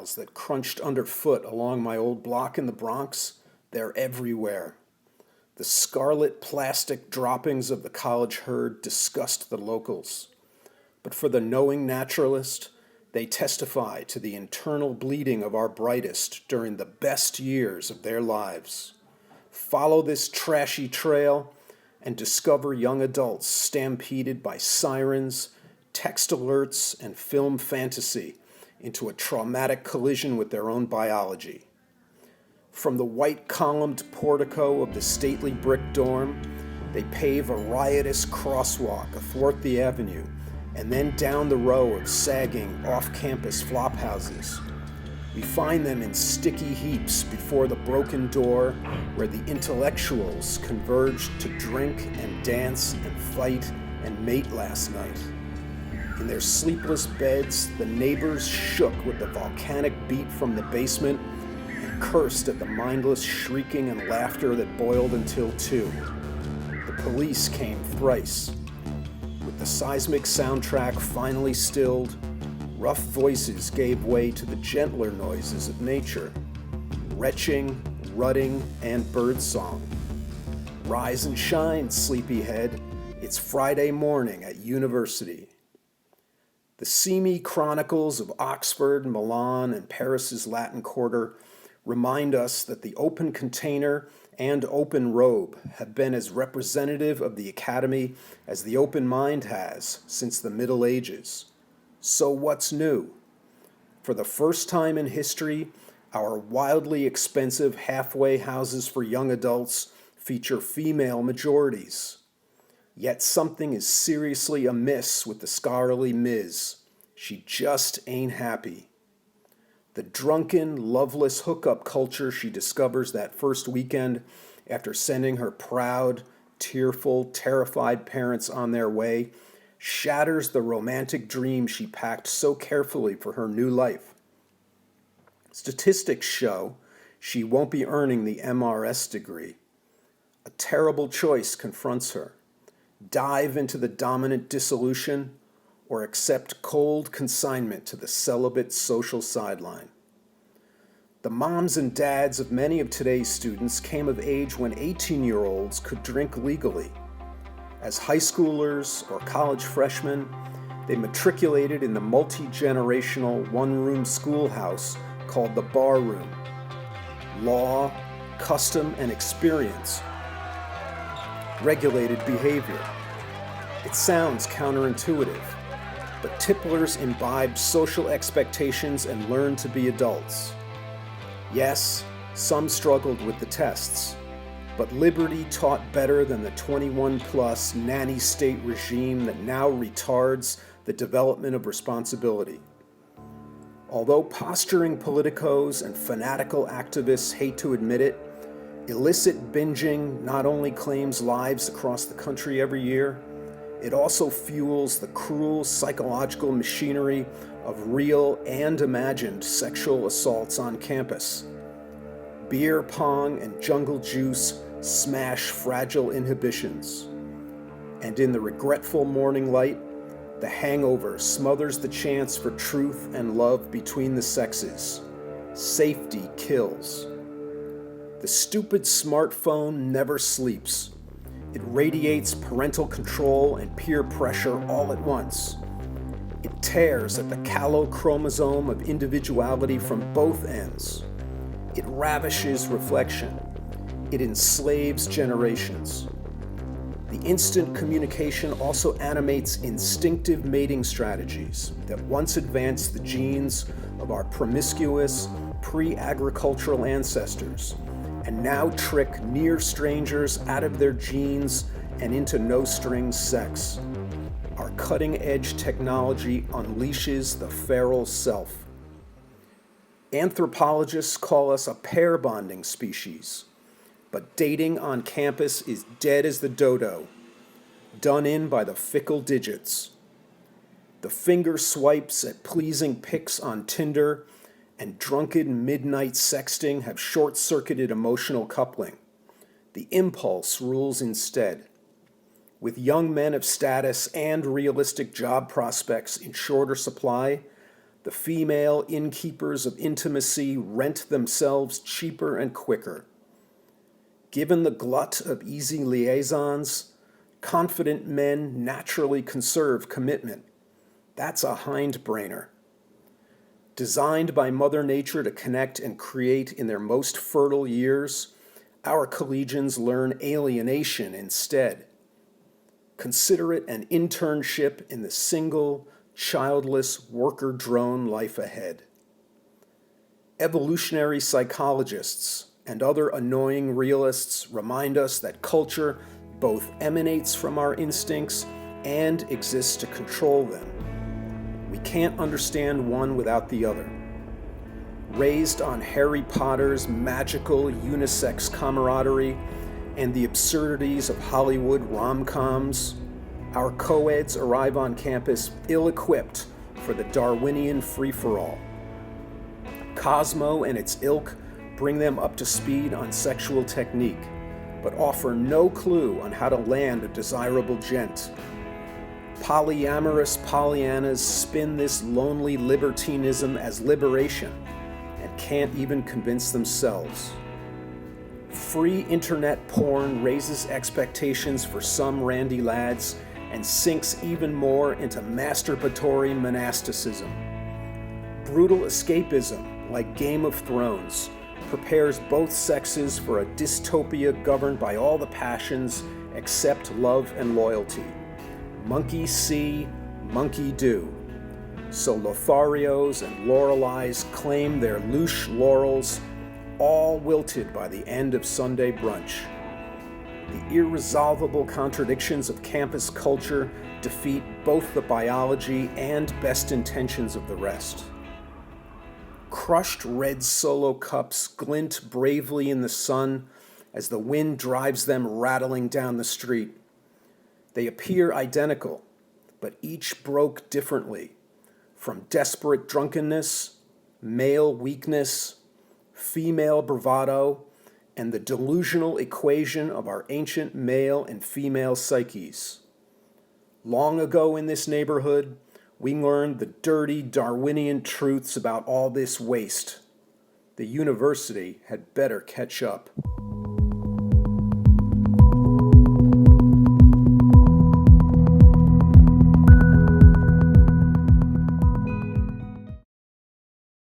vials that crunched underfoot along my old block in the Bronx, they're everywhere. The scarlet plastic droppings of the college herd disgust the locals. But for the knowing naturalist, they testify to the internal bleeding of our brightest during the best years of their lives. Follow this trashy trail and discover young adults stampeded by sirens, text alerts, and film fantasy into a traumatic collision with their own biology. From the white columned portico of the stately brick dorm, they pave a riotous crosswalk athwart the avenue and then down the row of sagging off-campus flophouses. We find them in sticky heaps before the broken door where the intellectuals converged to drink and dance and fight and mate last night. In their sleepless beds, the neighbors shook with the volcanic beat from the basement and cursed at the mindless shrieking and laughter that boiled until 2. The police came thrice. With the seismic soundtrack finally stilled, rough voices gave way to the gentler noises of nature, retching, rutting, and birdsong. Rise and shine, sleepyhead. It's Friday morning at university. The seamy chronicles of Oxford, Milan, and Paris's Latin Quarter remind us that the open container and open robe have been as representative of the academy as the open mind has since the Middle Ages. So what's new? For the first time in history, our wildly expensive halfway houses for young adults feature female majorities. Yet something is seriously amiss with the scholarly Ms. She just ain't happy. The drunken, loveless hookup culture she discovers that first weekend after sending her proud, tearful, terrified parents on their way shatters the romantic dream she packed so carefully for her new life. Statistics show she won't be earning the MRS degree. A terrible choice confronts her. Dive into the dominant dissolution or accept cold consignment to the celibate social sideline. The moms and dads of many of today's students came of age when 18-year-olds could drink legally. As high schoolers or college freshmen, they matriculated in the multi-generational one-room schoolhouse called the bar room. Law, custom, and experience regulated behavior. It sounds counterintuitive, but tipplers imbibed social expectations and learned to be adults. Yes, some struggled with the tests, but liberty taught better than the 21-plus nanny state regime that now retards the development of responsibility. Although posturing politicos and fanatical activists hate to admit it, illicit binging not only claims lives across the country every year, it also fuels the cruel psychological machinery of real and imagined sexual assaults on campus. Beer pong and jungle juice smash fragile inhibitions. And in the regretful morning light, the hangover smothers the chance for truth and love between the sexes. Safety kills. The stupid smartphone never sleeps. It radiates parental control and peer pressure all at once. It tears at the callow chromosome of individuality from both ends. It ravishes reflection. It enslaves generations. The instant communication also animates instinctive mating strategies that once advanced the genes of our promiscuous, pre-agricultural ancestors and now trick near strangers out of their genes and into no-strings sex. Our cutting-edge technology unleashes the feral self. Anthropologists call us a pair-bonding species, but dating on campus is dead as the dodo, done in by the fickle digits. The finger swipes at pleasing pics on Tinder and drunken midnight sexting have short-circuited emotional coupling. The impulse rules instead. With young men of status and realistic job prospects in shorter supply, The female innkeepers of intimacy rent themselves cheaper and quicker. Given the glut of easy liaisons, confident men naturally conserve commitment. That's a hindbrainer. Designed by Mother Nature to connect and create in their most fertile years, our collegians learn alienation instead. Consider it an internship in the single, childless worker drone life ahead. Evolutionary psychologists and other annoying realists remind us that culture both emanates from our instincts and exists to control them. We can't understand one without the other. Raised on Harry Potter's magical unisex camaraderie and the absurdities of Hollywood rom-coms, our co-eds arrive on campus ill-equipped for the Darwinian free-for-all. Cosmo and its ilk bring them up to speed on sexual technique, but offer no clue on how to land a desirable gent. Polyamorous Pollyannas spin this lonely libertinism as liberation and can't even convince themselves. Free internet porn raises expectations for some randy lads and sinks even more into masturbatory monasticism. Brutal escapism, like Game of Thrones, prepares both sexes for a dystopia governed by all the passions except love and loyalty. Monkey see, monkey do. So Lotharios and Lorelei's claim their louche laurels, all wilted by the end of Sunday brunch. The irresolvable contradictions of campus culture defeat both the biology and best intentions of the rest. Crushed red Solo cups glint bravely in the sun as the wind drives them rattling down the street. They appear identical, but each broke differently, from desperate drunkenness, male weakness, female bravado, and the delusional equation of our ancient male and female psyches. Long ago in this neighborhood, we learned the dirty Darwinian truths about all this waste. The university had better catch up.